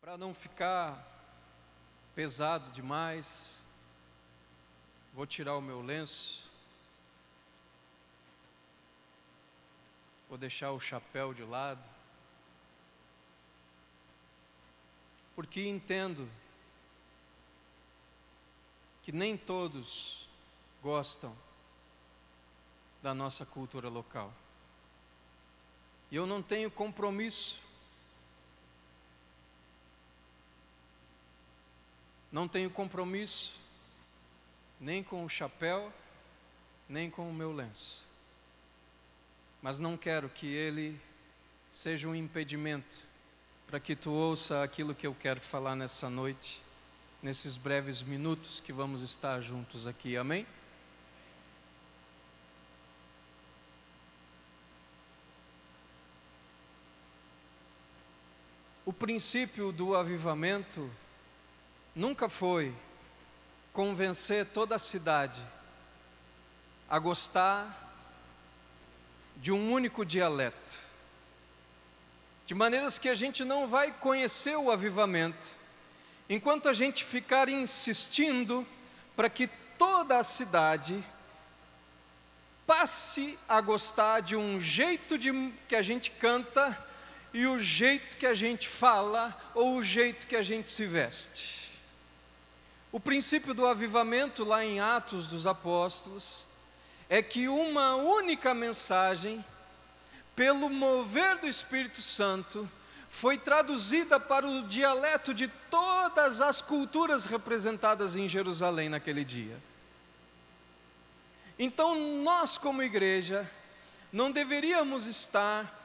Para não ficar pesado demais, vou tirar o meu lenço, vou deixar o chapéu de lado, porque entendo que nem todos gostam da nossa cultura local. E eu não tenho compromisso, nem com o chapéu, nem com o meu lenço. Mas não quero que ele seja um impedimento para que tu ouça aquilo que eu quero falar nessa noite, nesses breves minutos que vamos estar juntos aqui, amém? O princípio do avivamento nunca foi convencer toda a cidade a gostar de um único dialeto, de maneiras que a gente não vai conhecer o avivamento enquanto a gente ficar insistindo para que toda a cidade passe a gostar de um jeito que a gente canta e o jeito que a gente fala ou o jeito que a gente se veste. O princípio do avivamento lá em Atos dos Apóstolos é que uma única mensagem, pelo mover do Espírito Santo, foi traduzida para o dialeto de todas as culturas representadas em Jerusalém naquele dia. Então nós como igreja não deveríamos estar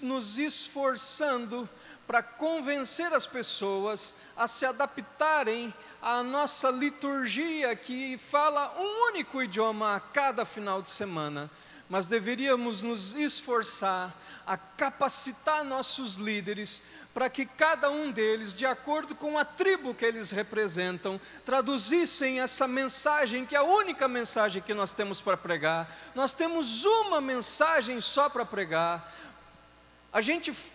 nos esforçando para convencer as pessoas a se adaptarem à nossa liturgia que fala um único idioma a cada final de semana, mas deveríamos nos esforçar a capacitar nossos líderes para que cada um deles, de acordo com a tribo que eles representam, traduzissem essa mensagem, que é a única mensagem que nós temos para pregar. Nós temos uma mensagem só para pregar.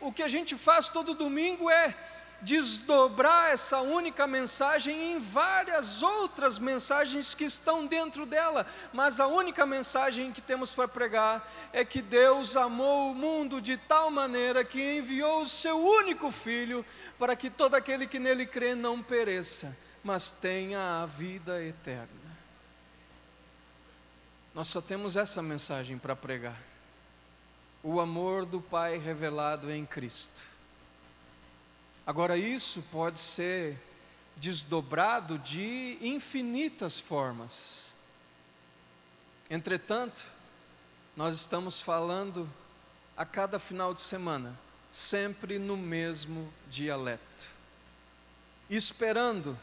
O que a gente faz todo domingo é desdobrar essa única mensagem em várias outras mensagens que estão dentro dela, mas a única mensagem que temos para pregar é que Deus amou o mundo de tal maneira que enviou o seu único Filho para que todo aquele que nele crê não pereça, mas tenha a vida eterna. Nós só temos essa mensagem para pregar: o amor do Pai revelado em Cristo. Agora, isso pode ser desdobrado de infinitas formas. Entretanto, nós estamos falando a cada final de semana, sempre no mesmo dialeto, esperando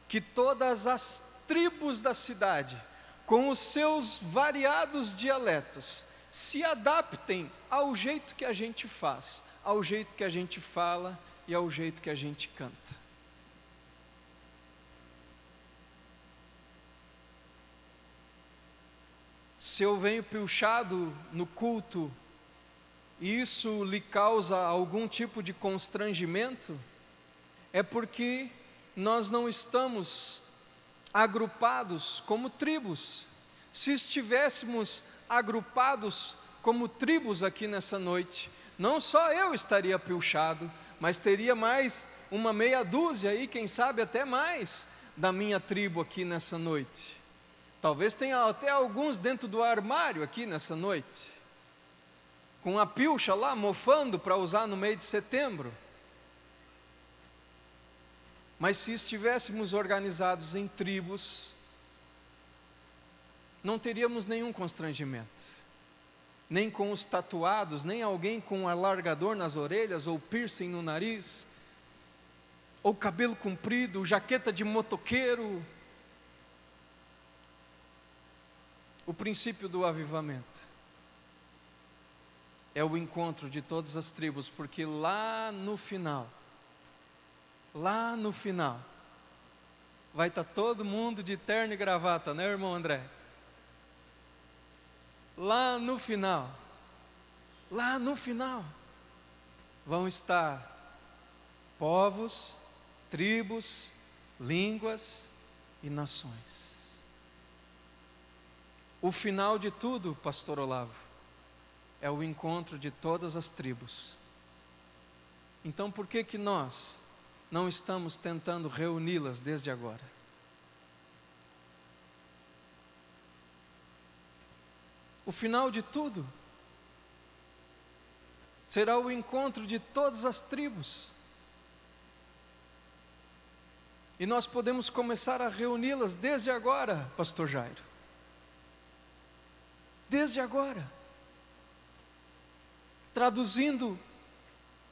que todas as tribos da cidade, com os seus variados dialetos, se adaptem ao jeito que a gente faz, ao jeito que a gente fala e ao jeito que a gente canta. Se eu venho pilchado no culto e isso lhe causa algum tipo de constrangimento, é porque nós não estamos agrupados como tribos. Se estivéssemos agrupados como tribos aqui nessa noite, não só eu estaria pilchado, mas teria mais uma meia dúzia aí, quem sabe até mais, da minha tribo aqui nessa noite. Talvez tenha até alguns dentro do armário aqui nessa noite, com a pilcha lá mofando para usar no mês de setembro. Mas se estivéssemos organizados em tribos, não teríamos nenhum constrangimento, nem com os tatuados, nem alguém com um alargador nas orelhas, ou piercing no nariz, ou cabelo comprido, jaqueta de motoqueiro. O princípio do avivamento é o encontro de todas as tribos, porque lá no final, vai estar todo mundo de terno e gravata, né, irmão André? Lá no final, vão estar povos, tribos, línguas e nações. O final de tudo, pastor Olavo, é o encontro de todas as tribos. Então por que nós não estamos tentando reuni-las desde agora? O final de tudo será o encontro de todas as tribos. E nós podemos começar a reuni-las desde agora, pastor Jairo. Desde agora. Traduzindo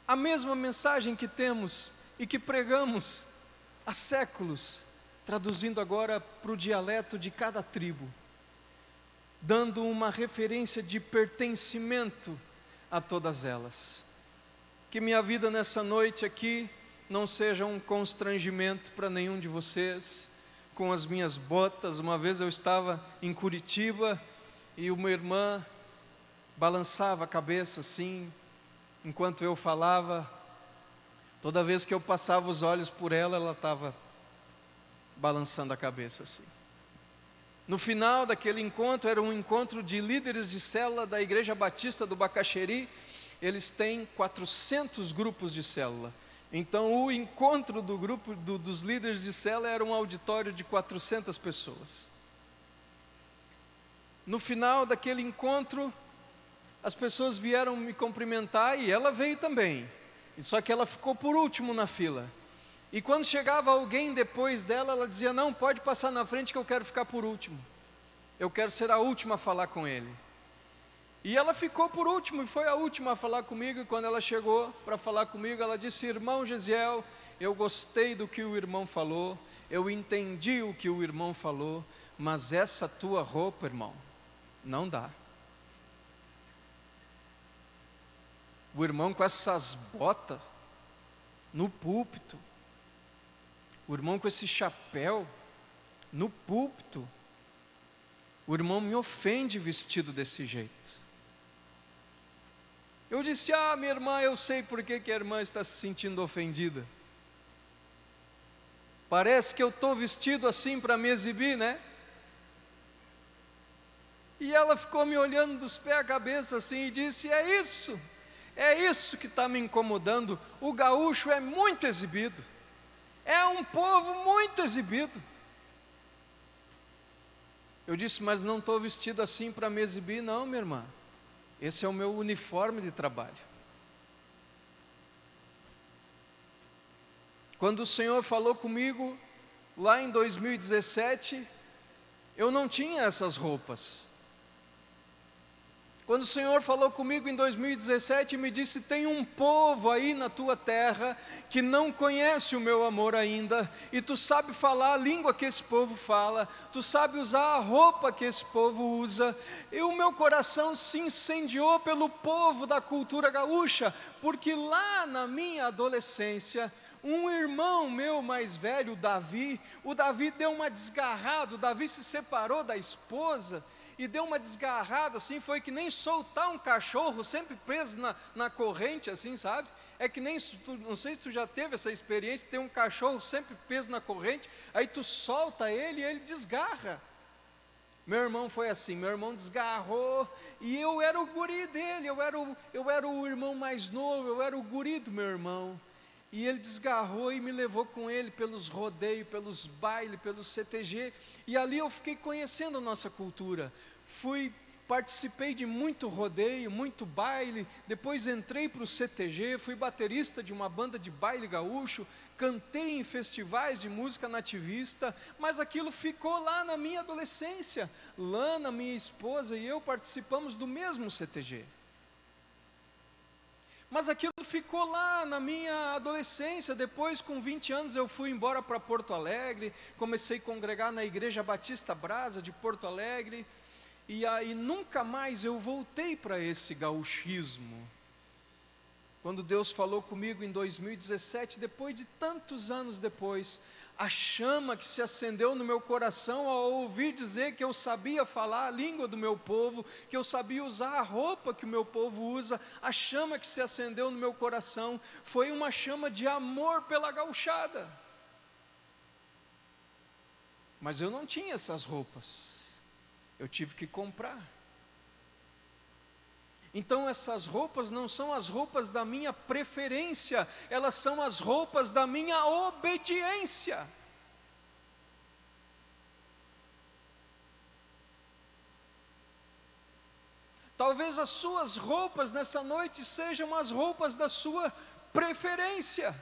a mesma mensagem que temos e que pregamos há séculos, traduzindo agora para o dialeto de cada tribo, dando uma referência de pertencimento a todas elas. Que minha vida nessa noite aqui não seja um constrangimento para nenhum de vocês, com as minhas botas. Uma vez eu estava em Curitiba e uma irmã balançava a cabeça assim, enquanto eu falava. Toda vez que eu passava os olhos por ela, ela estava balançando a cabeça assim. No final daquele encontro, era um encontro de líderes de célula da Igreja Batista do Bacaxeri. Eles têm 400 grupos de célula. Então o encontro do grupo dos líderes de célula era um auditório de 400 pessoas. No final daquele encontro, as pessoas vieram me cumprimentar e ela veio também. Só que ela ficou por último na fila. E quando chegava alguém depois dela, ela dizia: não, pode passar na frente que eu quero ficar por último. Eu quero ser a última a falar com ele. E ela ficou por último e foi a última a falar comigo. E quando ela chegou para falar comigo, ela disse: irmão Gesiel, eu gostei do que o irmão falou, eu entendi o que o irmão falou, mas essa tua roupa, irmão, não dá. O irmão com essas botas no púlpito, o irmão com esse chapéu no púlpito, o irmão me ofende vestido desse jeito. Eu disse: minha irmã, eu sei por que a irmã está se sentindo ofendida. Parece que eu estou vestido assim para me exibir, né? E ela ficou me olhando dos pés à cabeça assim e disse: é isso que está me incomodando. O gaúcho é muito exibido, é um povo muito exibido. Eu disse: mas não estou vestido assim para me exibir, não, minha irmã. Esse é o meu uniforme de trabalho. Quando o Senhor falou comigo lá em 2017, eu não tinha essas roupas. Quando o Senhor falou comigo em 2017 e me disse: tem um povo aí na tua terra que não conhece o meu amor ainda, e tu sabe falar a língua que esse povo fala, tu sabe usar a roupa que esse povo usa, e o meu coração se incendiou pelo povo da cultura gaúcha, porque lá na minha adolescência, um irmão meu mais velho, o Davi deu uma desgarrada, o Davi se separou da esposa, e deu uma desgarrada assim, foi que nem soltar um cachorro sempre preso na corrente assim, sabe? É que nem, não sei se tu já teve essa experiência, tem um cachorro sempre preso na corrente, aí tu solta ele e ele desgarra. Meu irmão foi assim, meu irmão desgarrou, e eu era o guri dele, eu era o irmão mais novo, eu era o guri do meu irmão. E ele desgarrou e me levou com ele pelos rodeios, pelos bailes, pelos CTG. E ali eu fiquei conhecendo a nossa cultura. Participei de muito rodeio, muito baile. Depois entrei para o CTG, fui baterista de uma banda de baile gaúcho. Cantei em festivais de música nativista. Mas aquilo ficou lá na minha adolescência. Lana, minha esposa, e eu participamos do mesmo CTG. Mas aquilo ficou lá na minha adolescência. Depois, com 20 anos, eu fui embora para Porto Alegre, comecei a congregar na Igreja Batista Brasa de Porto Alegre, e aí nunca mais eu voltei para esse gauchismo. Quando Deus falou comigo em 2017, depois de tantos anos depois, a chama que se acendeu no meu coração ao ouvir dizer que eu sabia falar a língua do meu povo, que eu sabia usar a roupa que o meu povo usa, a chama que se acendeu no meu coração foi uma chama de amor pela gauchada. Mas eu não tinha essas roupas, eu tive que comprar. Então essas roupas não são as roupas da minha preferência, elas são as roupas da minha obediência. Talvez as suas roupas nessa noite sejam as roupas da sua preferência,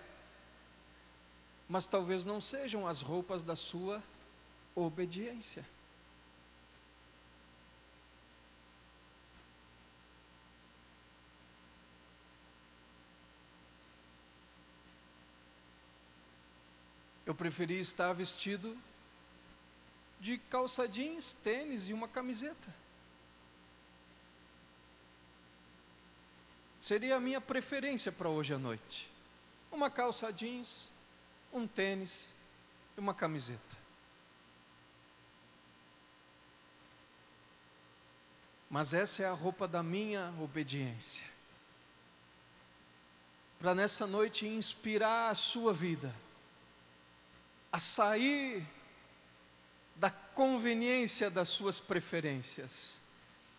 mas talvez não sejam as roupas da sua obediência. Eu preferi estar vestido de calça jeans, tênis e uma camiseta. Seria a minha preferência para hoje à noite. Uma calça jeans, um tênis e uma camiseta. Mas essa é a roupa da minha obediência. Para nessa noite inspirar a sua vida a sair da conveniência das suas preferências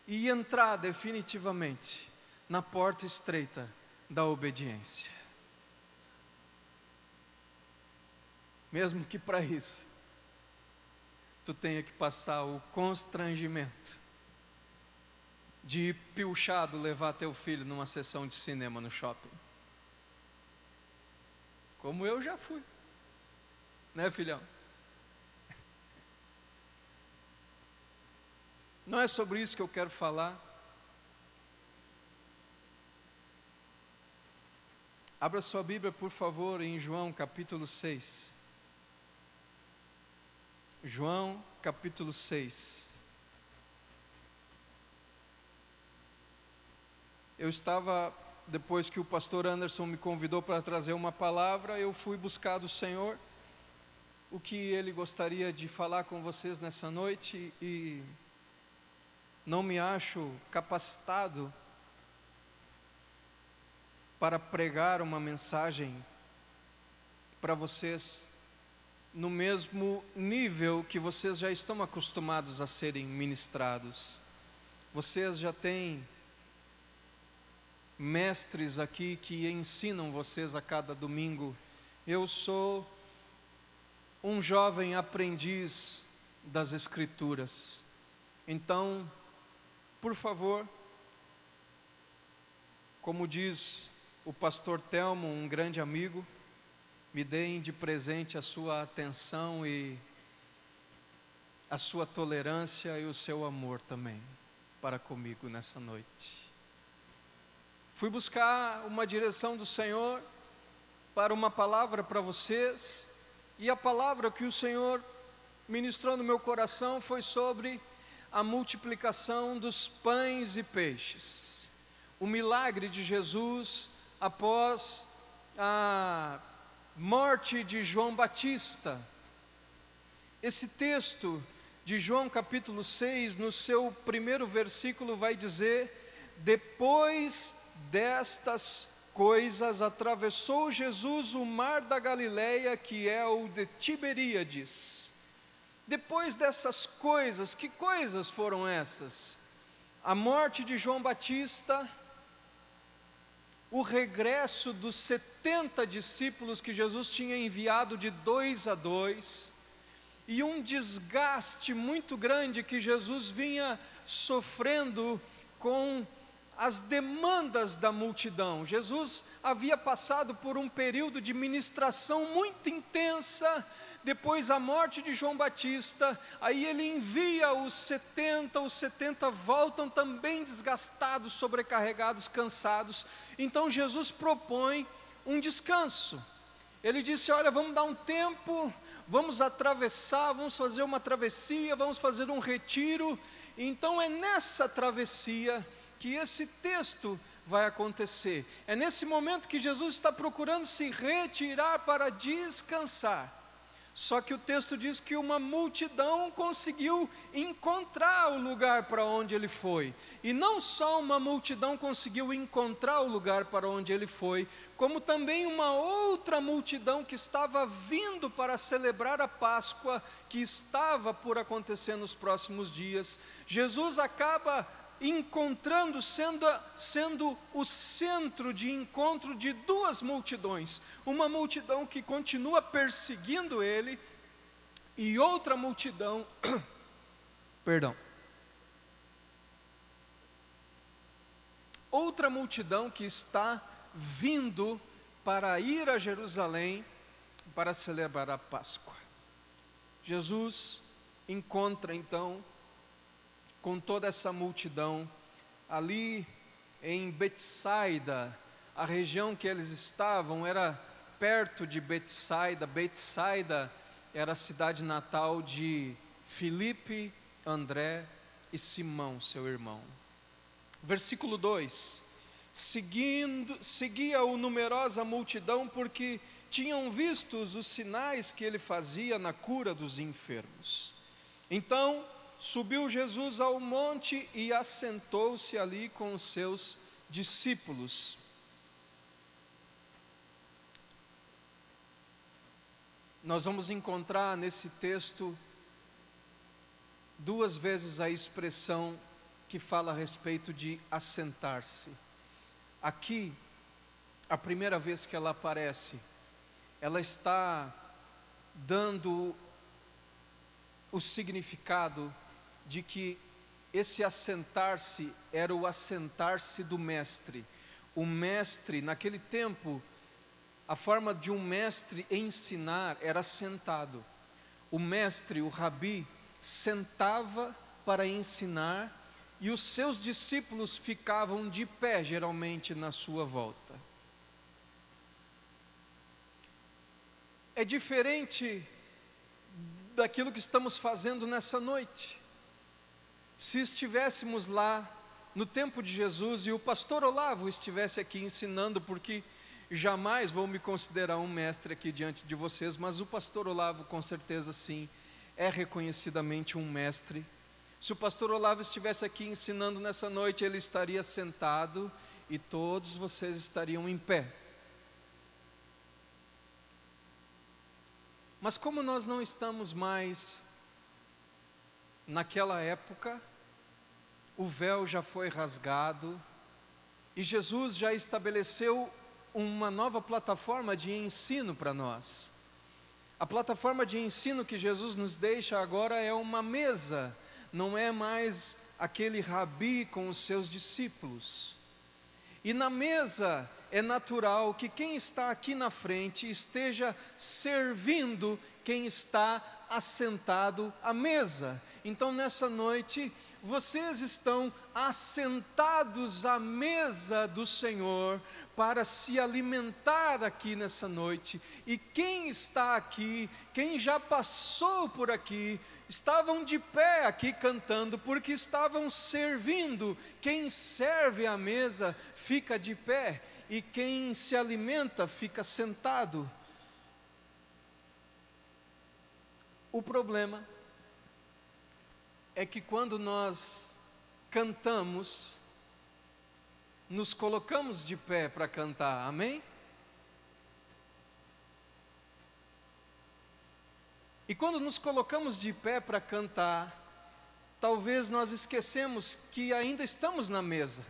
e entrar definitivamente na porta estreita da obediência. Mesmo que para isso tu tenha que passar o constrangimento de ir pilchado levar teu filho numa sessão de cinema no shopping. Como eu já fui. Né, filhão? Não é sobre isso que eu quero falar. Abra sua Bíblia, por favor, em João capítulo 6. João capítulo 6. Eu estava, depois que o pastor Anderson me convidou para trazer uma palavra, eu fui buscar do Senhor o que Ele gostaria de falar com vocês nessa noite, e não me acho capacitado para pregar uma mensagem para vocês no mesmo nível que vocês já estão acostumados a serem ministrados. Vocês já têm mestres aqui que ensinam vocês a cada domingo. Eu sou um jovem aprendiz das Escrituras. Então, por favor, como diz o pastor Telmo, um grande amigo, me deem de presente a sua atenção e a sua tolerância e o seu amor também para comigo nessa noite. Fui buscar uma direção do Senhor para uma palavra para vocês, e a palavra que o Senhor ministrou no meu coração foi sobre a multiplicação dos pães e peixes. O milagre de Jesus após a morte de João Batista. Esse texto de João capítulo 6, no seu primeiro versículo vai dizer: depois destas coisas, atravessou Jesus o mar da Galileia, que é o de Tiberíades. Depois dessas coisas, que coisas foram essas? A morte de João Batista, o regresso dos 70 discípulos que Jesus tinha enviado de 2 a 2, e um desgaste muito grande que Jesus vinha sofrendo com as demandas da multidão. Jesus havia passado por um período de ministração muito intensa, depois a morte de João Batista, aí ele envia os 70 voltam também desgastados, sobrecarregados, cansados. Então Jesus propõe um descanso. Ele disse: olha, vamos dar um tempo, vamos atravessar, vamos fazer uma travessia, vamos fazer um retiro. Então é nessa travessia que esse texto vai acontecer. É nesse momento que Jesus está procurando se retirar para descansar. Só que o texto diz que uma multidão conseguiu encontrar o lugar para onde ele foi. E não só uma multidão conseguiu encontrar o lugar para onde ele foi, como também uma outra multidão que estava vindo para celebrar a Páscoa, que estava por acontecer nos próximos dias. Jesus acaba encontrando, sendo o centro de encontro de duas multidões, uma multidão que continua perseguindo ele, e outra multidão, outra multidão que está vindo para ir a Jerusalém para celebrar a Páscoa. Jesus encontra então com toda essa multidão, ali em Betsaida, a região que eles estavam era perto de Betsaida. Betsaida era a cidade natal de Filipe, André e Simão, seu irmão. Versículo 2: seguia-o numerosa multidão, porque tinham visto os sinais que ele fazia na cura dos enfermos. Então subiu Jesus ao monte e assentou-se ali com os seus discípulos. Nós vamos encontrar nesse texto duas vezes a expressão que fala a respeito de assentar-se. Aqui, a primeira vez que ela aparece, ela está dando o significado de que esse assentar-se era o assentar-se do mestre. O mestre, naquele tempo, a forma de um mestre ensinar era sentado. O mestre, o rabi, sentava para ensinar e os seus discípulos ficavam de pé, geralmente, na sua volta. É diferente daquilo que estamos fazendo nessa noite. Se estivéssemos lá no tempo de Jesus e o pastor Olavo estivesse aqui ensinando, porque jamais vou me considerar um mestre aqui diante de vocês, mas o pastor Olavo com certeza sim, é reconhecidamente um mestre. Se o pastor Olavo estivesse aqui ensinando nessa noite, ele estaria sentado e todos vocês estariam em pé. Mas como nós não estamos mais naquela época, o véu já foi rasgado e Jesus já estabeleceu uma nova plataforma de ensino para nós. A plataforma de ensino que Jesus nos deixa agora é uma mesa, não é mais aquele rabi com os seus discípulos. E na mesa é natural que quem está aqui na frente esteja servindo quem está assentado à mesa. Então nessa noite, vocês estão assentados à mesa do Senhor para se alimentar aqui nessa noite. E quem está aqui, quem já passou por aqui, estavam de pé aqui cantando, porque estavam servindo. Quem serve à mesa fica de pé, e quem se alimenta fica sentado. O problema é que quando nós cantamos, nos colocamos de pé para cantar, amém? E quando nos colocamos de pé para cantar, talvez nós esquecemos que ainda estamos na mesa.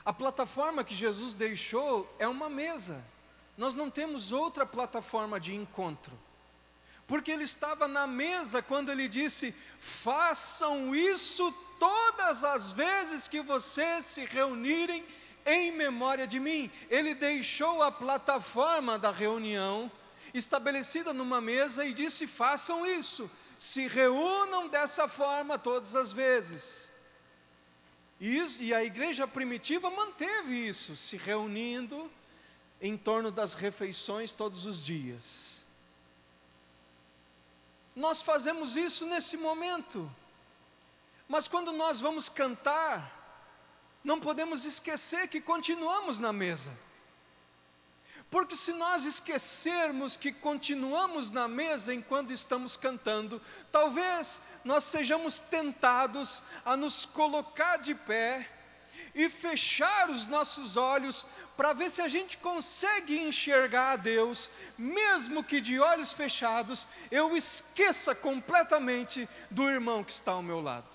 A plataforma que Jesus deixou é uma mesa. Nós não temos outra plataforma de encontro. Porque ele estava na mesa quando ele disse: façam isso todas as vezes que vocês se reunirem em memória de mim. Ele deixou a plataforma da reunião estabelecida numa mesa e disse: façam isso, se reúnam dessa forma todas as vezes. E a igreja primitiva manteve isso, se reunindo em torno das refeições todos os dias. Nós fazemos isso nesse momento, mas quando nós vamos cantar, não podemos esquecer que continuamos na mesa, Porque se nós esquecermos que continuamos na mesa enquanto estamos cantando, talvez nós sejamos tentados a nos colocar de pé e fechar os nossos olhos para ver se a gente consegue enxergar a Deus, mesmo que de olhos fechados eu esqueça completamente do irmão que está ao meu lado.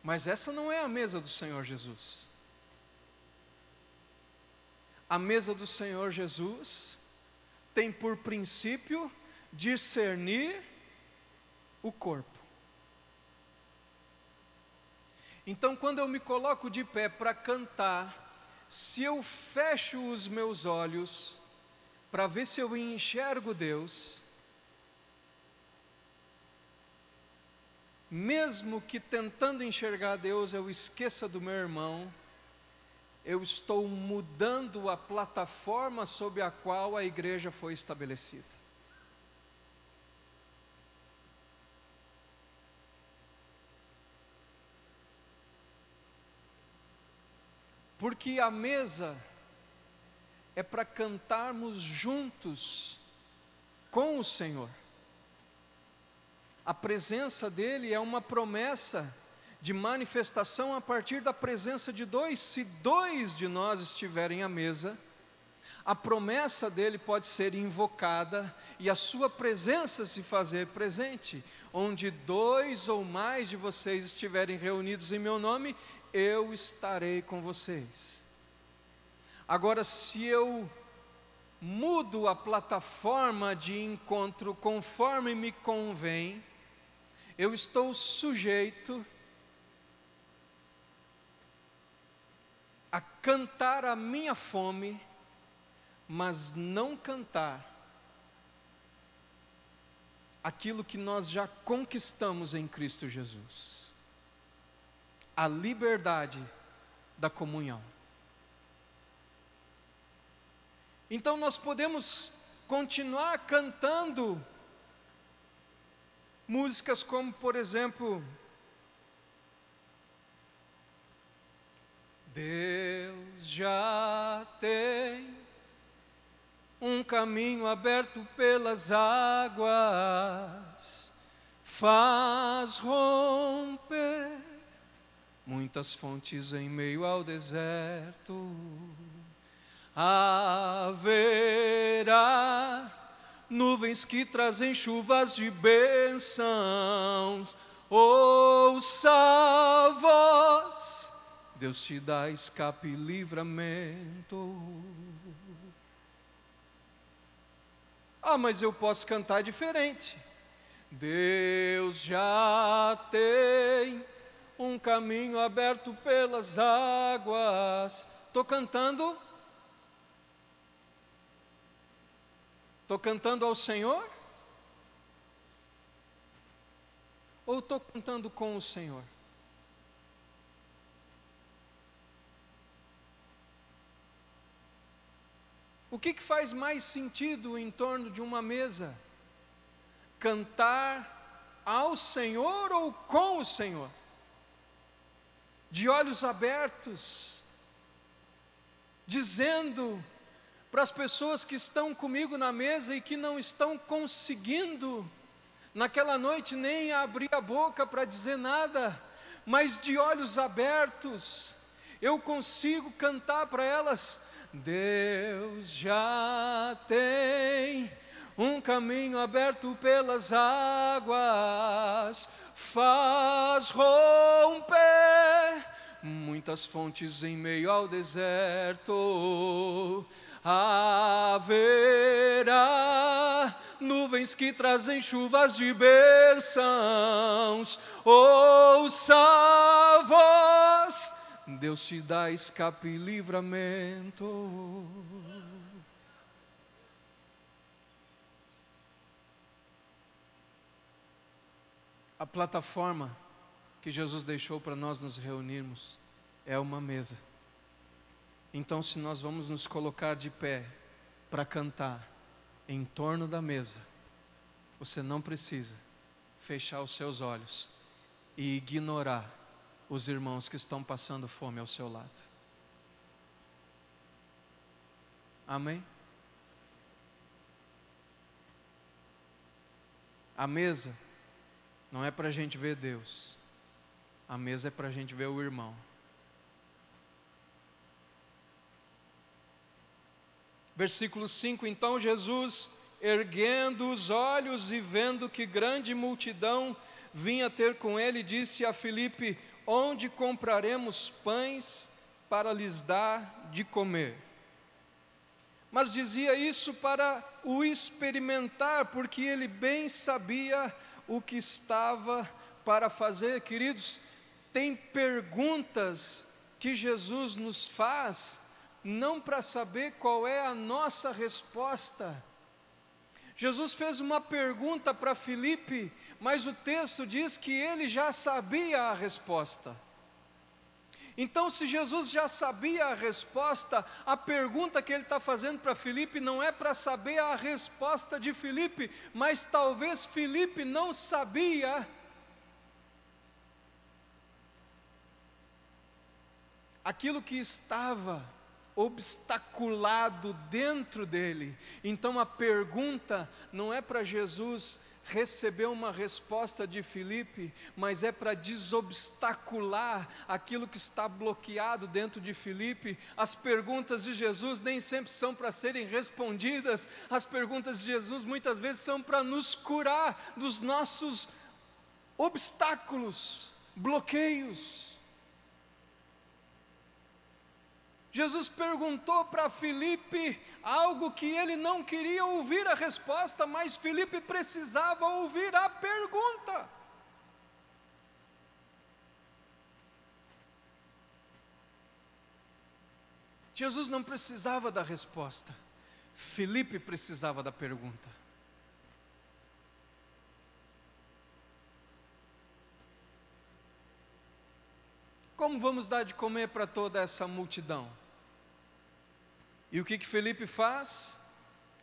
Mas essa não é a mesa do Senhor Jesus. A mesa do Senhor Jesus tem por princípio discernir o corpo. Então, quando eu me coloco de pé para cantar, se eu fecho os meus olhos para ver se eu enxergo Deus, mesmo que tentando enxergar Deus eu esqueça do meu irmão, eu estou mudando a plataforma sob a qual a igreja foi estabelecida. Porque a mesa é para cantarmos juntos com o Senhor. A presença dEle é uma promessa de manifestação a partir da presença de dois. Se dois de nós estiverem à mesa, a promessa dEle pode ser invocada e a sua presença se fazer presente. Onde dois ou mais de vocês estiverem reunidos em meu nome, eu estarei com vocês. Agora, se eu mudo a plataforma de encontro conforme me convém, eu estou sujeito a cantar a minha fome, mas não cantar aquilo que nós já conquistamos em Cristo Jesus. A liberdade da comunhão. Então nós podemos continuar cantando músicas como, por exemplo, Deus já tem um caminho aberto pelas águas, faz romper muitas fontes em meio ao deserto. Haverá nuvens que trazem chuvas de bênçãos. Ouça a voz, Deus te dá escape e livramento. Ah, mas eu posso cantar diferente. Deus já tem um caminho aberto pelas águas. Estou cantando ao Senhor? Ou estou cantando com o Senhor? O que faz mais sentido em torno de uma mesa? Cantar ao Senhor ou com o Senhor? De olhos abertos, dizendo para as pessoas que estão comigo na mesa e que não estão conseguindo naquela noite nem abrir a boca para dizer nada, mas de olhos abertos, eu consigo cantar para elas: Deus já tem um caminho aberto pelas águas, faz romper muitas fontes em meio ao deserto. Haverá nuvens que trazem chuvas de bênçãos. Ouça a voz, Deus te dá escape e livramento. A plataforma que Jesus deixou para nós nos reunirmos é uma mesa. Então, se nós vamos nos colocar de pé para cantar em torno da mesa, você não precisa fechar os seus olhos e ignorar os irmãos que estão passando fome ao seu lado. Amém? A mesa não é para a gente ver Deus, a mesa é para a gente ver o irmão. Versículo 5: então Jesus, erguendo os olhos e vendo que grande multidão vinha ter com ele, disse a Filipe: onde compraremos pães para lhes dar de comer? Mas dizia isso para o experimentar, porque ele bem sabia o que estava para fazer. Queridos, tem perguntas que Jesus nos faz, não para saber qual é a nossa resposta. Jesus fez uma pergunta para Filipe, mas o texto diz que ele já sabia a resposta. Então, se Jesus já sabia a resposta, a pergunta que ele está fazendo para Filipe não é para saber a resposta de Filipe, mas talvez Filipe não sabia aquilo que estava obstaculado dentro dele. Então a pergunta não é para Jesus receber uma resposta de Filipe, mas é para desobstacular aquilo que está bloqueado dentro de Filipe. As perguntas de Jesus nem sempre são para serem respondidas, as perguntas de Jesus muitas vezes são para nos curar dos nossos obstáculos, bloqueios. Jesus perguntou para Filipe algo que ele não queria ouvir a resposta, mas Filipe precisava ouvir a pergunta. Jesus não precisava da resposta, Filipe precisava da pergunta. Como vamos dar de comer para toda essa multidão? E o que Filipe faz?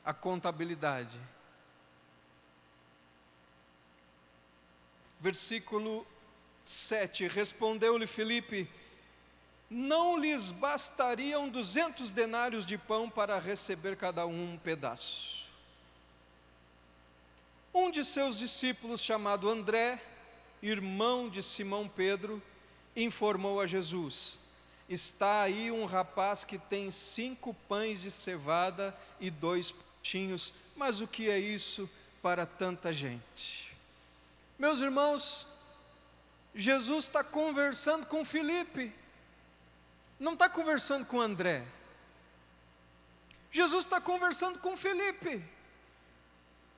A contabilidade. Versículo 7, respondeu-lhe Filipe: não lhes bastariam 200 denários de pão para receber cada um pedaço. Um de seus discípulos, chamado André, irmão de Simão Pedro, informou a Jesus: está aí um rapaz que tem 5 pães de cevada e 2 peixinhos, mas o que é isso para tanta gente? Meus irmãos, Jesus está conversando com Filipe, não está conversando com André. Jesus está conversando com Filipe,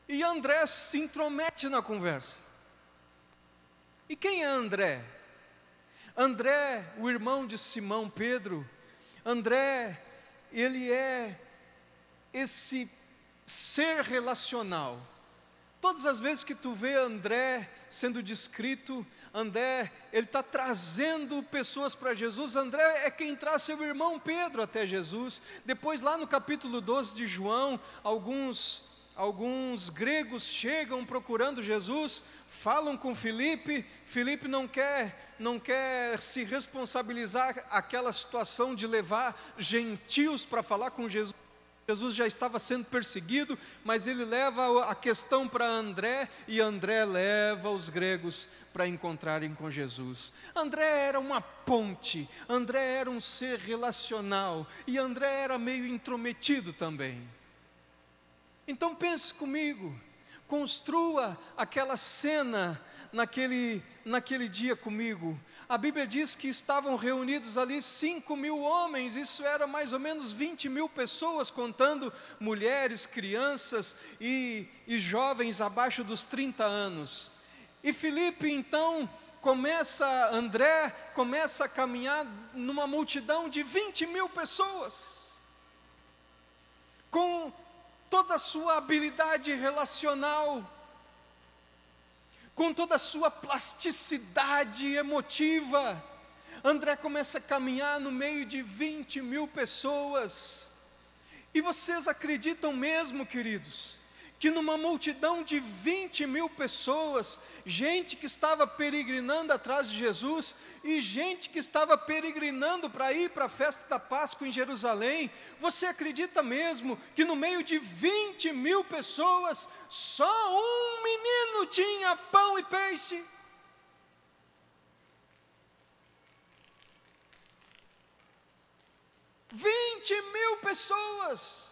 e André se intromete na conversa. E quem é André? André, o irmão de Simão Pedro. André, ele é esse ser relacional. Todas as vezes que tu vê André sendo descrito, André, ele está trazendo pessoas para Jesus. André é quem traz seu irmão Pedro até Jesus. Depois lá no capítulo 12 de João, alguns gregos chegam procurando Jesus, falam com Filipe. Filipe não quer se responsabilizar aquela situação de levar gentios para falar com Jesus. Jesus já estava sendo perseguido, mas ele leva a questão para André, e André leva os gregos para encontrarem com Jesus. André era uma ponte, André era um ser relacional, e André era meio intrometido também. Então pense comigo, construa aquela cena naquele dia comigo. A Bíblia diz que estavam reunidos ali 5.000 homens, isso era mais ou menos 20.000 pessoas, contando mulheres, crianças e jovens abaixo dos 30 anos. E Filipe então André começa a caminhar numa multidão de 20.000 pessoas, com toda a sua habilidade relacional, com toda a sua plasticidade emotiva. André começa a caminhar no meio de 20.000 pessoas. E vocês acreditam mesmo, queridos, que numa multidão de 20.000 pessoas, gente que estava peregrinando atrás de Jesus, e gente que estava peregrinando para ir para a festa da Páscoa em Jerusalém, você acredita mesmo que no meio de 20.000 pessoas, só um menino tinha pão e peixe? 20.000 pessoas.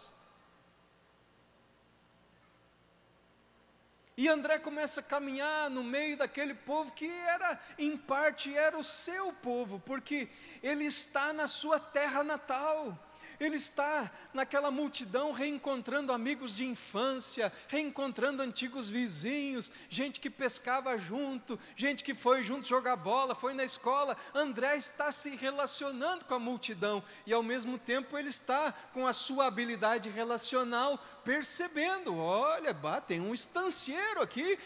E André começa a caminhar no meio daquele povo que era, em parte, era o seu povo, porque ele está na sua terra natal. Ele está naquela multidão reencontrando amigos de infância, reencontrando antigos vizinhos, gente que pescava junto, gente que foi junto jogar bola, foi na escola. André está se relacionando com a multidão e ao mesmo tempo ele está com a sua habilidade relacional, percebendo, olha, tem um estancieiro aqui,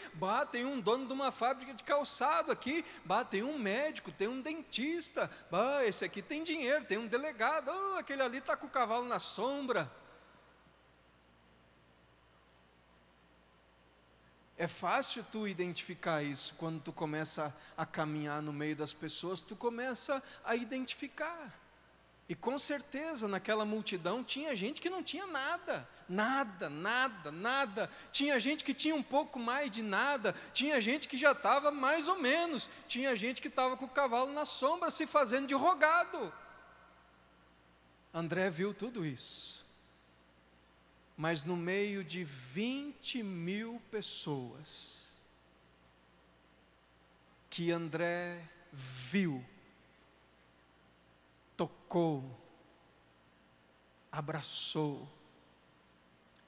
tem um dono de uma fábrica de calçado aqui, tem um médico, tem um dentista, esse aqui tem dinheiro, tem um delegado, aquele ali está com o cavalo na sombra. É fácil tu identificar isso quando tu começa a caminhar no meio das pessoas, tu começa a identificar. E com certeza naquela multidão tinha gente que não tinha nada, nada. Tinha gente que tinha um pouco mais de nada, tinha gente que já estava mais ou menos, tinha gente que estava com o cavalo na sombra se fazendo de rogado. André viu tudo isso, mas no meio de 20.000 pessoas, que André viu, tocou, abraçou,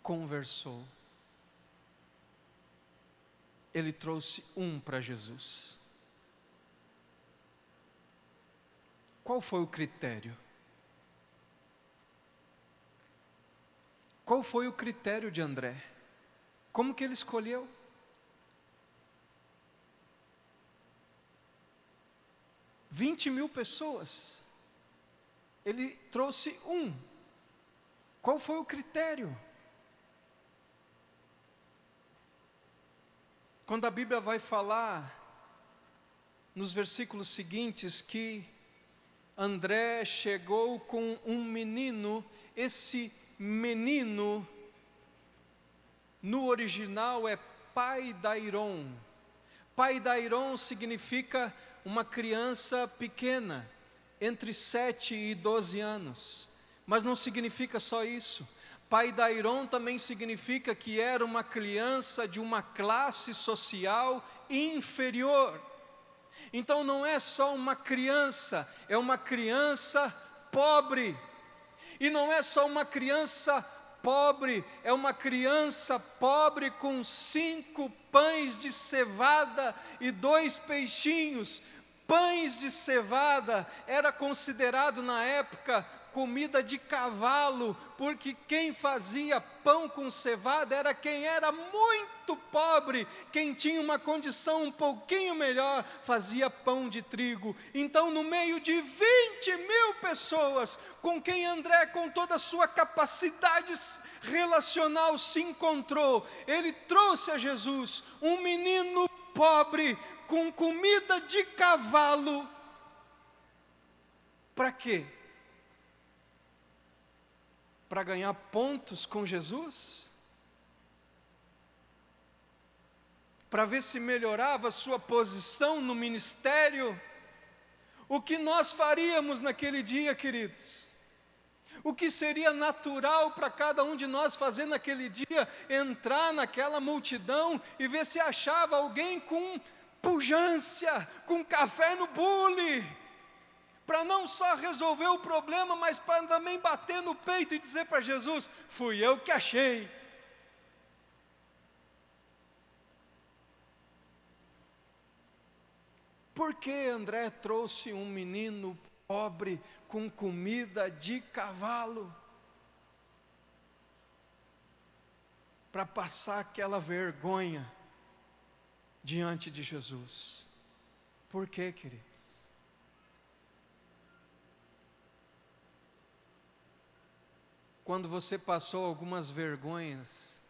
conversou, ele trouxe um para Jesus. Qual foi o critério? Qual foi o critério de André? Como que ele escolheu? Vinte mil pessoas. Ele trouxe um. Qual foi o critério? Quando a Bíblia vai falar, nos versículos seguintes, que André chegou com um menino, esse menino, no original é Paidairon. Paidairon significa uma criança pequena, entre 7 e 12 anos. Mas não significa só isso. Paidairon também significa que era uma criança de uma classe social inferior. Então não é só uma criança, é uma criança pobre. E não é só uma criança pobre, é uma criança pobre com 5 pães de cevada e 2 peixinhos. Pães de cevada era considerado na época comida de cavalo, porque quem fazia pão com cevada era quem era muito pobre, quem tinha uma condição um pouquinho melhor, fazia pão de trigo. Então no meio de 20.000 pessoas, com quem André com toda a sua capacidade relacional se encontrou, ele trouxe a Jesus um menino pobre, com comida de cavalo. Para quê? Para ganhar pontos com Jesus? Para ver se melhorava a sua posição no ministério? O que nós faríamos naquele dia, queridos? O que seria natural para cada um de nós fazer naquele dia? Entrar naquela multidão e ver se achava alguém com pujança, com café no bule, para não só resolver o problema, mas para também bater no peito e dizer para Jesus: fui eu que achei. Por que André trouxe um menino pobre com comida de cavalo? Para passar aquela vergonha diante de Jesus. Por quê, queridos? Quando você passou algumas vergonhas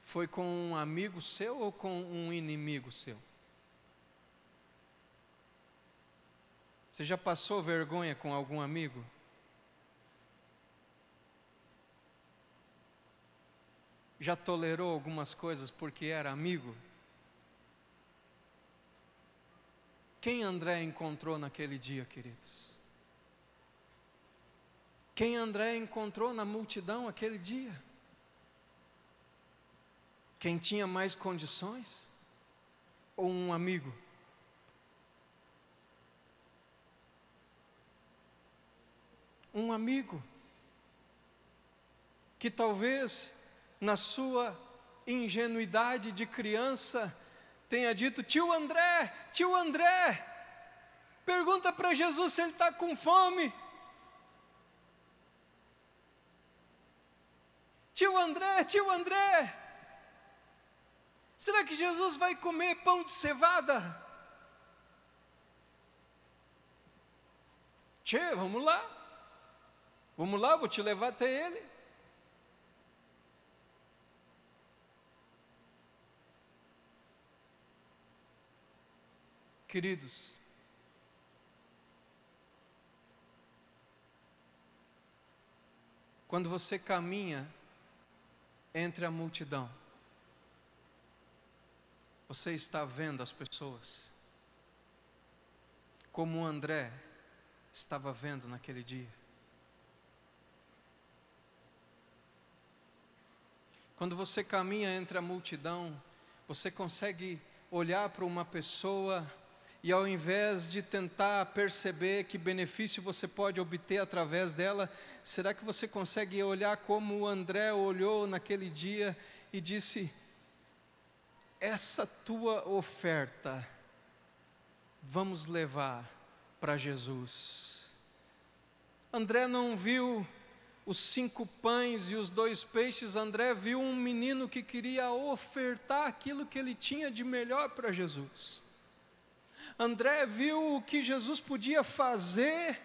Foi com um amigo seu ou com um inimigo seu? Você já passou vergonha com algum amigo? Já tolerou algumas coisas porque era amigo? Quem André encontrou naquele dia, queridos? Quem André encontrou na multidão aquele dia? Quem tinha mais condições? Ou um amigo? Um amigo que talvez na sua ingenuidade de criança tenha dito: tio André, pergunta para Jesus se ele está com fome. Tio André, será que Jesus vai comer pão de cevada? Tchê, vamos lá, vou te levar até ele. Queridos, quando você caminha entre a multidão, você está vendo as pessoas como André estava vendo naquele dia. Quando você caminha entre a multidão, você consegue olhar para uma pessoa e, ao invés de tentar perceber que benefício você pode obter através dela, será que você consegue olhar como o André olhou naquele dia e disse: essa tua oferta vamos levar para Jesus? André não viu os 5 pães e os 2 peixes, André viu um menino que queria ofertar aquilo que ele tinha de melhor para Jesus. André viu o que Jesus podia fazer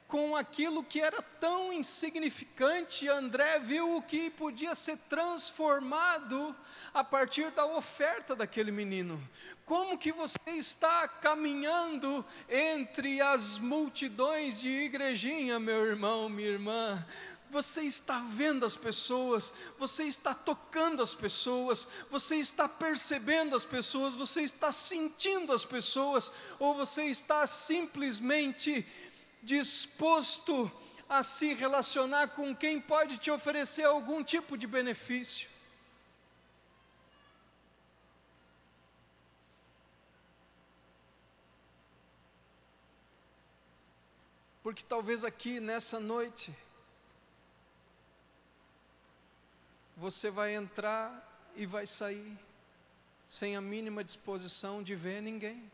com aquilo que era tão insignificante. André viu o que podia ser transformado a partir da oferta daquele menino. Como que você está caminhando entre as multidões de igrejinha, meu irmão, minha irmã? Você está vendo as pessoas, você está tocando as pessoas, você está percebendo as pessoas, você está sentindo as pessoas, ou você está simplesmente disposto a se relacionar com quem pode te oferecer algum tipo de benefício? Porque talvez aqui nessa noite você vai entrar e vai sair sem a mínima disposição de ver ninguém.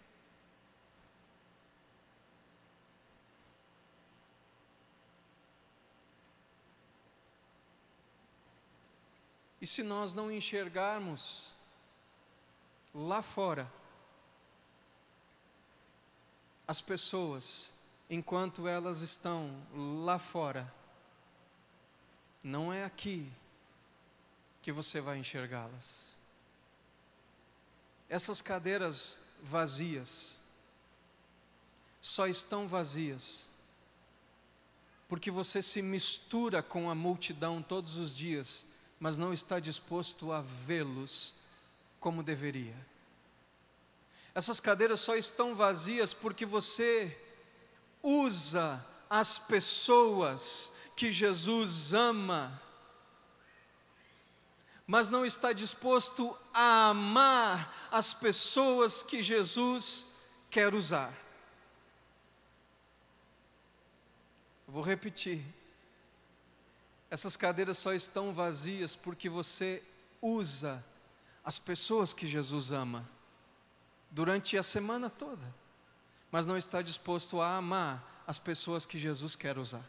E se nós não enxergarmos lá fora as pessoas enquanto elas estão lá fora, não é aqui que você vai enxergá-las. Essas cadeiras vazias só estão vazias porque você se mistura com a multidão todos os dias, mas não está disposto a vê-los como deveria. Essas cadeiras só estão vazias porque você usa as pessoas que Jesus ama, mas não está disposto a amar as pessoas que Jesus quer usar. Vou repetir. Essas cadeiras só estão vazias porque você usa as pessoas que Jesus ama durante a semana toda, mas não está disposto a amar as pessoas que Jesus quer usar.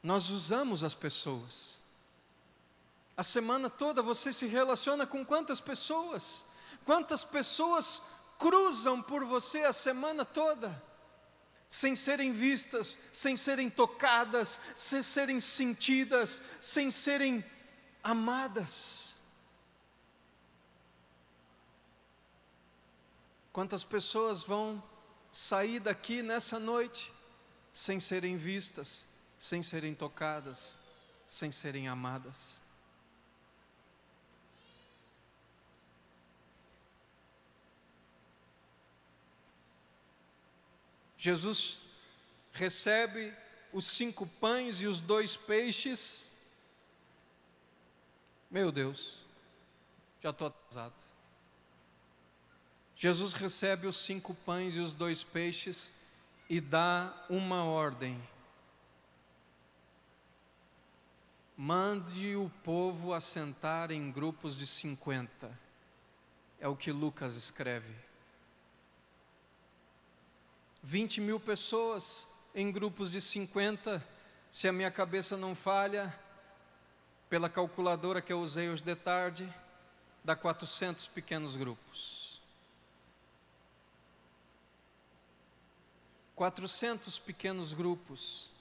Nós usamos as pessoas. A semana toda você se relaciona com quantas pessoas? Quantas pessoas cruzam por você a semana toda? sem serem vistas, sem serem tocadas, sem serem sentidas, sem serem amadas. Quantas pessoas vão sair daqui nessa noite sem serem vistas, sem serem tocadas, sem serem amadas? Jesus recebe os 5 pães e os 2 peixes. Meu Deus, já estou atrasado. Jesus recebe os 5 pães e os 2 peixes e dá uma ordem: mande o povo assentar em grupos de 50. É o que Lucas escreve. 20.000 pessoas em grupos de 50, se a minha cabeça não falha, pela calculadora que eu usei hoje de tarde, dá 400 pequenos grupos. 400 pequenos grupos.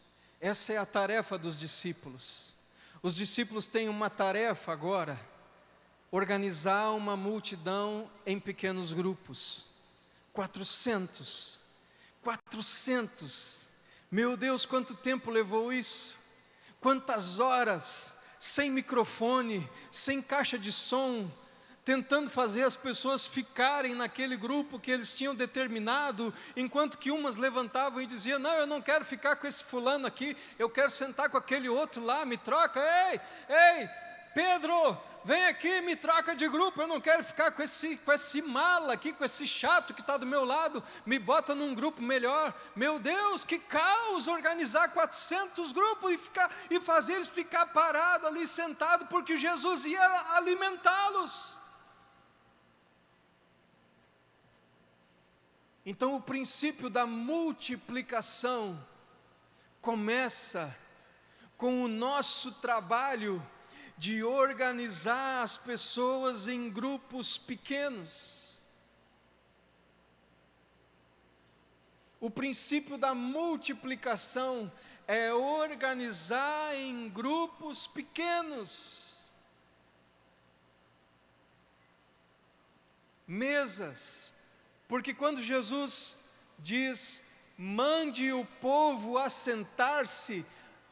Essa é a tarefa dos discípulos. Os discípulos têm uma tarefa agora: organizar uma multidão em pequenos grupos. 400. Meu Deus, quanto tempo levou isso? Quantas horas, sem microfone, sem caixa de som, tentando fazer as pessoas ficarem naquele grupo que eles tinham determinado, enquanto que umas levantavam e diziam: não, eu não quero ficar com esse fulano aqui, eu quero sentar com aquele outro lá, me troca. Ei, Pedro, vem aqui, me troca de grupo, eu não quero ficar com esse mala aqui, com esse chato que está do meu lado, me bota num grupo melhor. Meu Deus, que caos organizar 400 grupos e fazer eles ficar parados ali, sentados, porque Jesus ia alimentá-los. Então o princípio da multiplicação começa com o nosso trabalho de organizar as pessoas em grupos pequenos. O princípio da multiplicação é organizar em grupos pequenos. Mesas, porque quando Jesus diz: mande o povo assentar-se,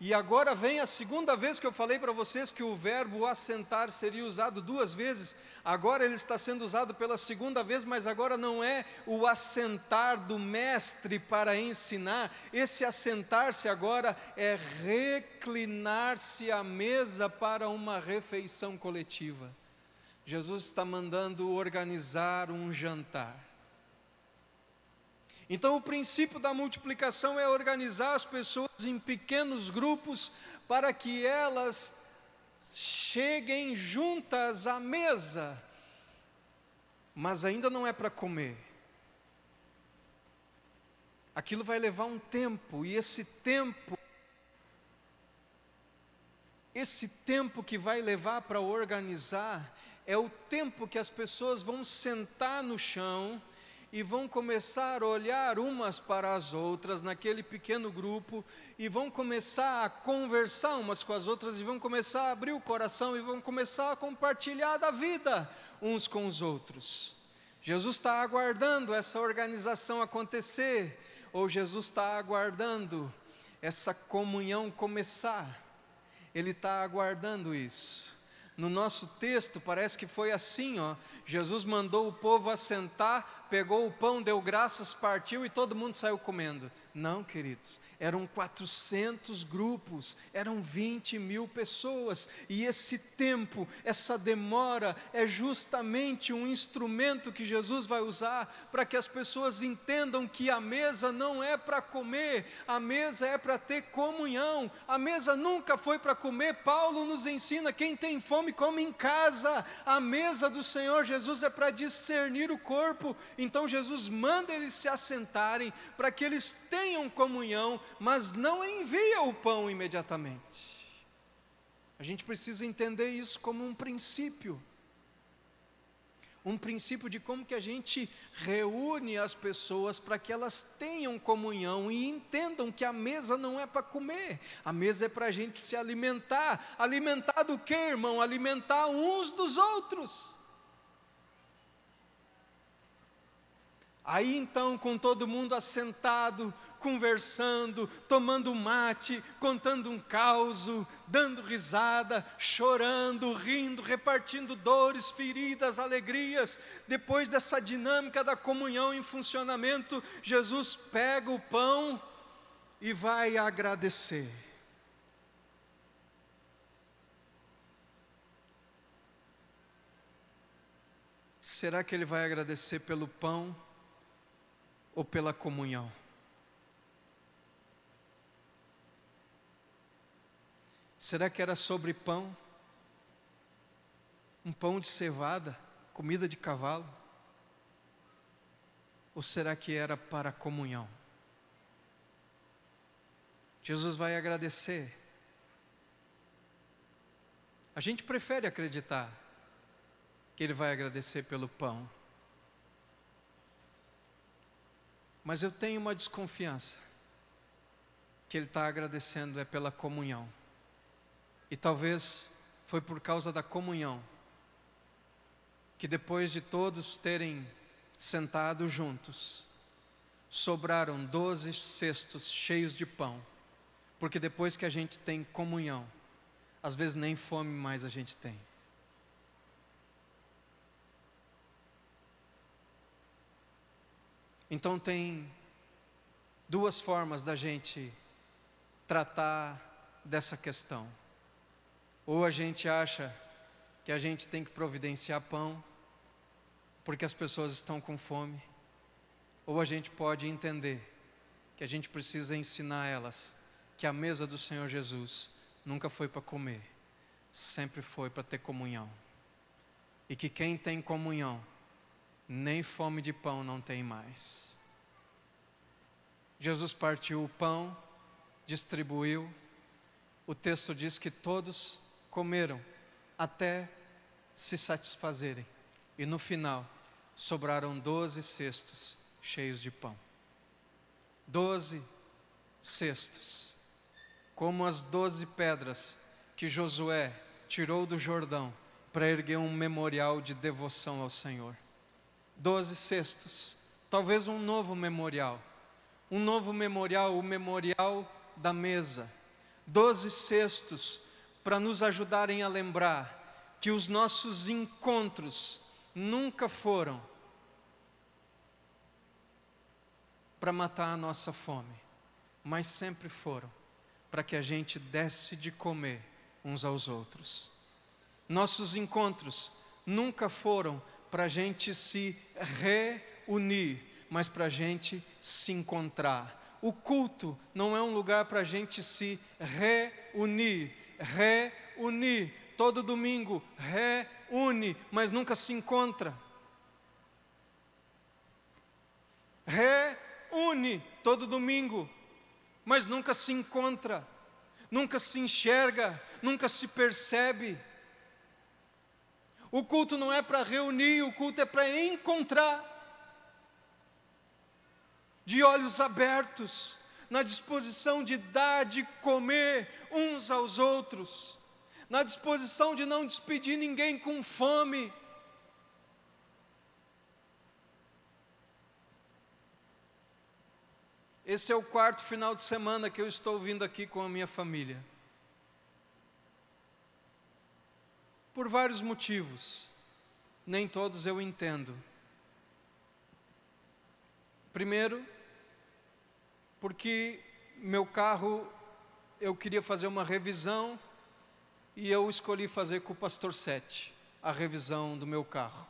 e agora vem a segunda vez que eu falei para vocês que o verbo assentar seria usado 2 vezes, agora ele está sendo usado pela segunda vez, mas agora não é o assentar do mestre para ensinar, esse assentar-se agora é reclinar-se à mesa para uma refeição coletiva. Jesus está mandando organizar um jantar. Então o princípio da multiplicação é organizar as pessoas em pequenos grupos para que elas cheguem juntas à mesa, mas ainda não é para comer. Aquilo vai levar um tempo, e esse tempo que vai levar para organizar é o tempo que as pessoas vão sentar no chão e vão começar a olhar umas para as outras naquele pequeno grupo, e vão começar a conversar umas com as outras, e vão começar a abrir o coração, e vão começar a compartilhar da vida uns com os outros. Jesus está aguardando essa organização acontecer, ou Jesus está aguardando essa comunhão começar. Ele está aguardando isso. No nosso texto parece que foi assim, Jesus mandou o povo assentar, pegou o pão, deu graças, partiu e todo mundo saiu comendo. Não, queridos, eram 400 grupos, eram 20.000 pessoas, e esse tempo, essa demora, é justamente um instrumento que Jesus vai usar para que as pessoas entendam que a mesa não é para comer, a mesa é para ter comunhão, a mesa nunca foi para comer. Paulo nos ensina: quem tem fome come em casa. A mesa do Senhor Jesus é para discernir o corpo. Então Jesus manda eles se assentarem para que eles tenham comunhão, mas não envia o pão imediatamente. A gente precisa entender isso como um princípio. um princípio de como que a gente reúne as pessoas para que elas tenham comunhão e entendam que a mesa não é para comer, a mesa é para a gente se alimentar. Alimentar do quê, irmão? Alimentar uns dos outros. Aí então, com todo mundo assentado, conversando, tomando mate, contando um causo, dando risada, chorando, rindo, repartindo dores, feridas, alegrias. Depois dessa dinâmica da comunhão em funcionamento, Jesus pega o pão e vai agradecer. Será que ele vai agradecer pelo pão ou pela comunhão? Será que era sobre pão? Um pão de cevada, comida de cavalo? Ou será que era para a comunhão? Jesus vai agradecer. A gente prefere acreditar que ele vai agradecer pelo pão. Mas eu tenho uma desconfiança que ele está agradecendo é pela comunhão. E talvez foi por causa da comunhão que depois de todos terem sentado juntos, sobraram 12 cestos cheios de pão. Porque depois que a gente tem comunhão, às vezes nem fome mais a gente tem. Então tem duas formas da gente tratar dessa questão. Ou a gente acha que a gente tem que providenciar pão, porque as pessoas estão com fome. Ou a gente pode entender que a gente precisa ensinar elas que a mesa do Senhor Jesus nunca foi para comer, sempre foi para ter comunhão. E que quem tem comunhão, nem fome de pão não tem mais. Jesus partiu o pão, distribuiu. O texto diz que todos comeram até se satisfazerem. E no final, sobraram 12 cestos cheios de pão. 12 cestos. Como as 12 pedras que Josué tirou do Jordão para erguer um memorial de devoção ao Senhor. 12 cestos, talvez um novo memorial, o memorial da mesa. 12 cestos para nos ajudarem a lembrar que os nossos encontros nunca foram para matar a nossa fome, mas sempre foram para que a gente desse de comer uns aos outros. Nossos encontros nunca foram para a gente se reunir, mas para a gente se encontrar. O culto não é um lugar para a gente se reunir. Todo domingo reúne, mas nunca se encontra. Reúne todo domingo, mas nunca se encontra, nunca se enxerga, nunca se percebe. O culto não é para reunir, o culto é para encontrar. De olhos abertos, na disposição de dar, de comer uns aos outros, na disposição de não despedir ninguém com fome. Esse é o 4º final de semana que eu estou vindo aqui com a minha família. Por vários motivos, nem todos eu entendo. Primeiro, porque meu carro, eu queria fazer uma revisão e eu escolhi fazer com o pastor Sete, a revisão do meu carro.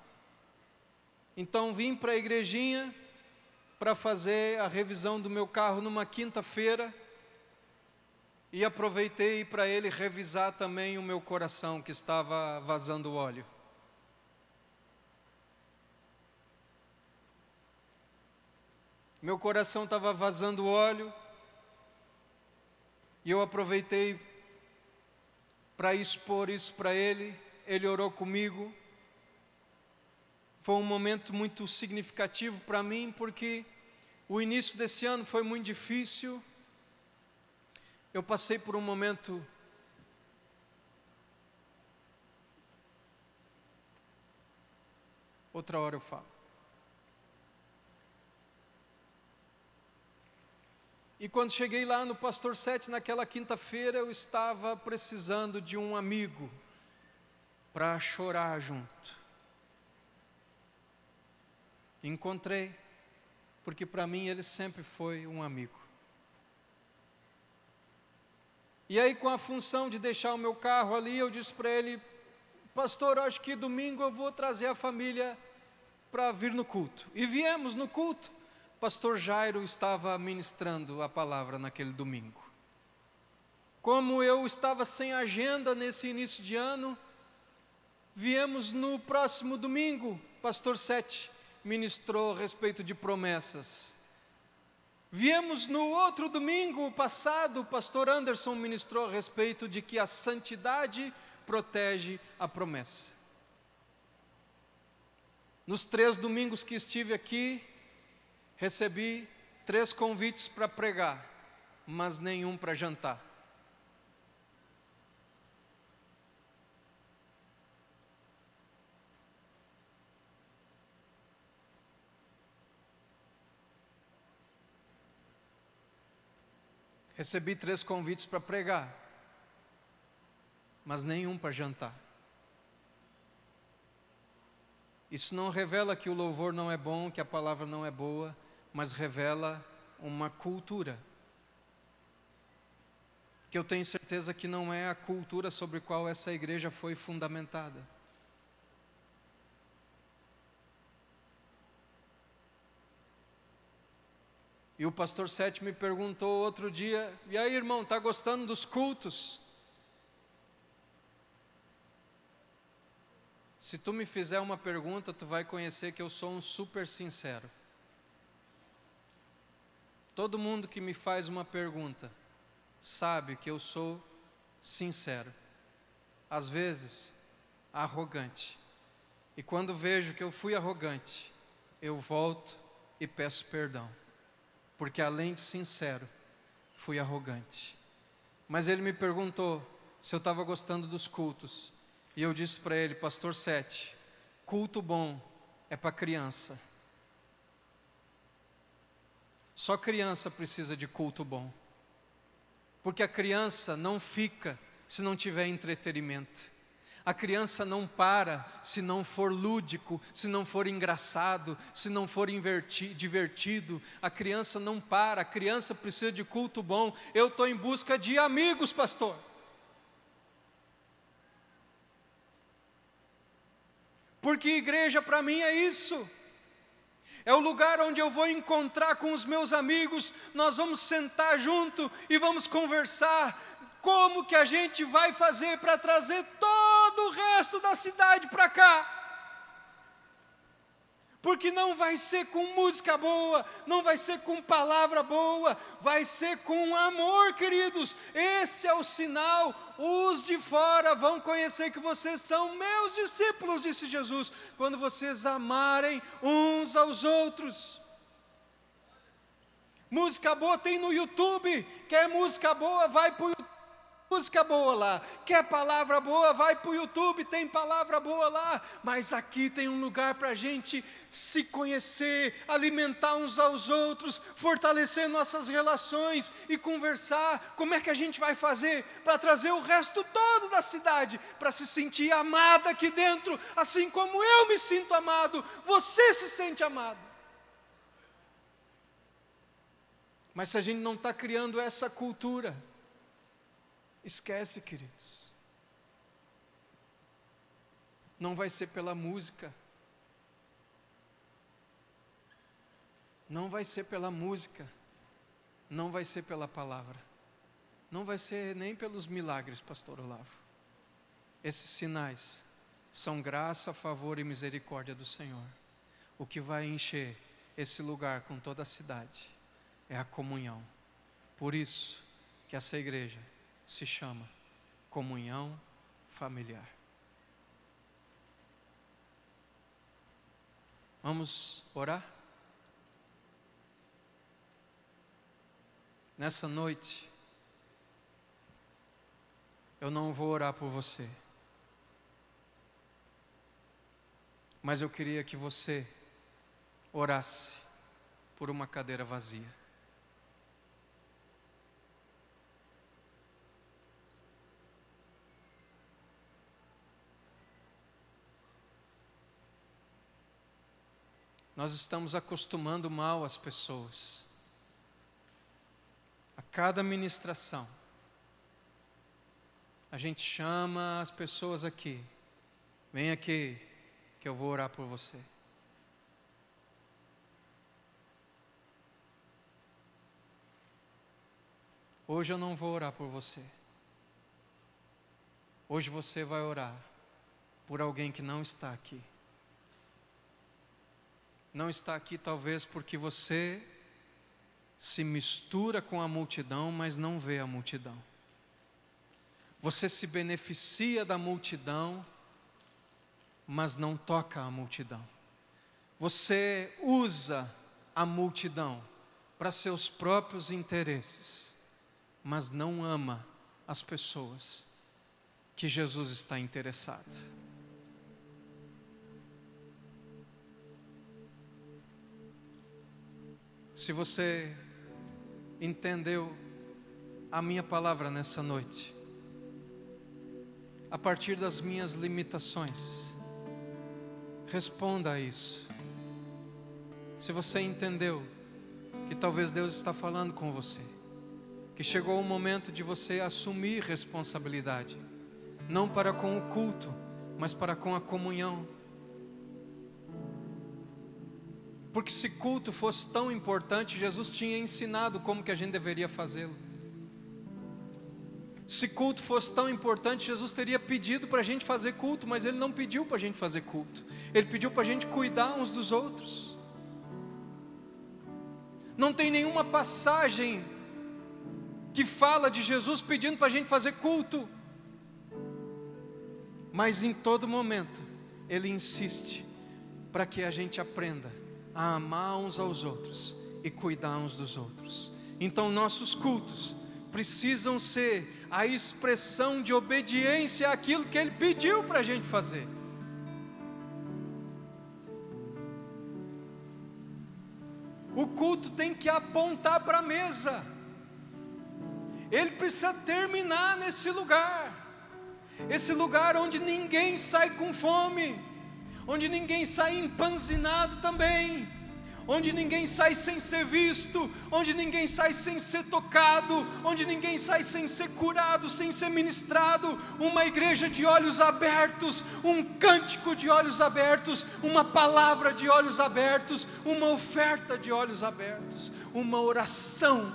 Então vim para a igrejinha para fazer a revisão do meu carro numa quinta-feira e aproveitei para ele revisar também o meu coração que estava vazando óleo. Meu coração estava vazando óleo e eu aproveitei para expor isso para ele. Ele orou comigo Foi um momento muito significativo para mim, porque o início desse ano foi muito difícil. Eu passei por um momento outra hora eu falo. E quando cheguei lá no Pastor Sete, naquela quinta-feira, eu estava precisando de um amigo para chorar junto. Encontrei, porque para mim ele sempre foi um amigo. E aí, com a função de deixar o meu carro ali, eu disse para ele: pastor, acho que domingo eu vou trazer a família para vir no culto. E viemos no culto. Pastor Jairo estava ministrando a palavra naquele domingo. Como eu estava sem agenda nesse início de ano, viemos no próximo domingo. Pastor Sete ministrou a respeito de promessas. Viemos no outro domingo passado, o pastor Anderson ministrou a respeito de que a santidade protege a promessa. Nos 3 domingos que estive aqui, recebi 3 convites para pregar, mas nenhum para jantar. Recebi 3 convites para pregar, mas nenhum para jantar. Isso não revela que o louvor não é bom, que a palavra não é boa, mas revela uma cultura, que eu tenho certeza que não é a cultura sobre a qual essa igreja foi fundamentada. E o pastor Sete me perguntou outro dia: e aí, irmão, está gostando dos cultos? Se tu me fizer uma pergunta, tu vai conhecer que eu sou um super sincero. Todo mundo que me faz uma pergunta sabe que eu sou sincero. Às vezes, arrogante. E quando vejo que eu fui arrogante, eu volto e peço perdão. Porque além de sincero, fui arrogante. Mas ele me perguntou se eu estava gostando dos cultos. E eu disse para ele: pastor Sete, culto bom é para criança. Só criança precisa de culto bom. Porque a criança não fica se não tiver entretenimento. A criança não para se não for lúdico, se não for engraçado, se não for divertido. A criança não para, a criança precisa de culto bom. Eu estou em busca de amigos, pastor. Porque igreja para mim é isso. É o lugar onde eu vou encontrar com os meus amigos, nós vamos sentar junto e vamos conversar como que a gente vai fazer para trazer todo o resto da cidade para cá. Porque não vai ser com música boa, não vai ser com palavra boa, vai ser com amor, queridos. Esse é o sinal, os de fora vão conhecer que vocês são meus discípulos, disse Jesus, quando vocês amarem uns aos outros. Música boa tem no YouTube, quer música boa, vai para o YouTube. Música boa lá, quer palavra boa, vai para o YouTube, tem palavra boa lá, mas aqui tem um lugar para a gente se conhecer, alimentar uns aos outros, fortalecer nossas relações e conversar. Como é que a gente vai fazer para trazer o resto todo da cidade, para se sentir amada aqui dentro, assim como eu me sinto amado, você se sente amado. Mas se a gente não está criando essa cultura, esquece, queridos. Não vai ser pela música. Não vai ser pela música. Não vai ser pela palavra. Não vai ser nem pelos milagres, pastor Olavo. Esses sinais são graça, favor e misericórdia do Senhor. O que vai encher esse lugar com toda a cidade é a comunhão. Por isso que essa igreja se chama comunhão familiar. Vamos orar? Nessa noite, eu não vou orar por você, mas eu queria que você orasse por uma cadeira vazia. Nós estamos acostumando mal as pessoas. A cada ministração, a gente chama as pessoas aqui. Vem aqui, que eu vou orar por você. Hoje eu não vou orar por você. Hoje você vai orar por alguém que não está aqui. Não está aqui talvez porque você se mistura com a multidão, mas não vê a multidão. Você se beneficia da multidão, mas não toca a multidão. Você usa a multidão para seus próprios interesses, mas não ama as pessoas que Jesus está interessado. Se você entendeu a minha palavra nessa noite, a partir das minhas limitações, responda a isso. Se você entendeu que talvez Deus está falando com você, que chegou o momento de você assumir responsabilidade, não para com o culto, mas para com a comunhão. Porque se culto fosse tão importante, Jesus tinha ensinado como que a gente deveria fazê-lo. Se culto fosse tão importante, Jesus teria pedido para a gente fazer culto, mas Ele não pediu para a gente fazer culto. Ele pediu para a gente cuidar uns dos outros. Não tem nenhuma passagem que fala de Jesus pedindo para a gente fazer culto. Mas em todo momento, Ele insiste para que a gente aprenda a amar uns aos outros e cuidar uns dos outros. Então nossos cultos precisam ser a expressão de obediência àquilo que Ele pediu para a gente fazer. O culto tem que apontar para a mesa. Ele precisa terminar nesse lugar. Esse lugar onde ninguém sai com fome, onde ninguém sai empanzinado também, onde ninguém sai sem ser visto, onde ninguém sai sem ser tocado, onde ninguém sai sem ser curado, sem ser ministrado. Uma igreja de olhos abertos, um cântico de olhos abertos, uma palavra de olhos abertos, uma oferta de olhos abertos, uma oração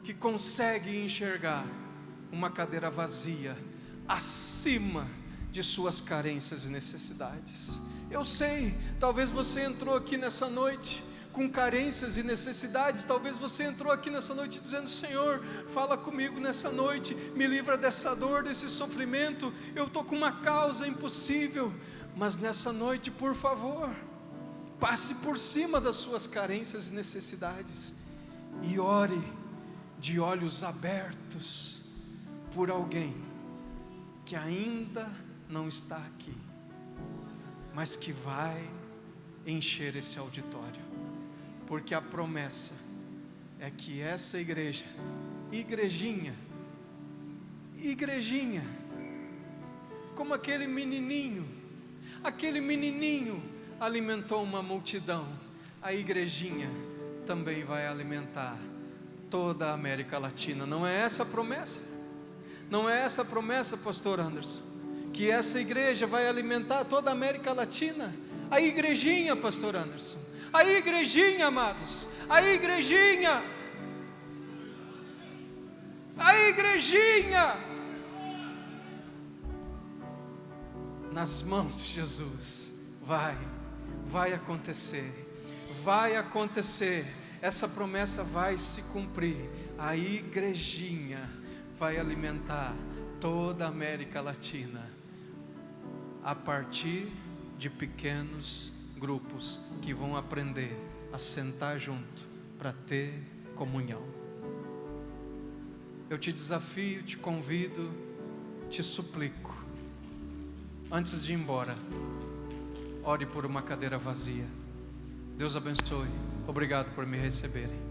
que consegue enxergar uma cadeira vazia acima de suas carências e necessidades. Eu sei, talvez você entrou aqui nessa noite com carências e necessidades. Talvez você entrou aqui nessa noite dizendo: Senhor, fala comigo nessa noite, me livra dessa dor, desse sofrimento, eu estou com uma causa impossível. Mas nessa noite, por favor, passe por cima das suas carências e necessidades e ore de olhos abertos por alguém que ainda não está aqui, mas que vai encher esse auditório, porque a promessa é que essa igreja, igrejinha, como aquele menininho alimentou uma multidão, a igrejinha também vai alimentar toda a América Latina. Não é essa a promessa? Não é essa a promessa, pastor Anderson? Que essa igreja vai alimentar toda a América Latina? A igrejinha, pastor Anderson, a igrejinha, amados, a igrejinha, nas mãos de Jesus, vai acontecer, essa promessa vai se cumprir. A igrejinha vai alimentar toda a América Latina, a partir de pequenos grupos que vão aprender a sentar junto para ter comunhão. Eu te desafio, te convido, te suplico, antes de ir embora, ore por uma cadeira vazia. Deus abençoe. Obrigado por me receberem.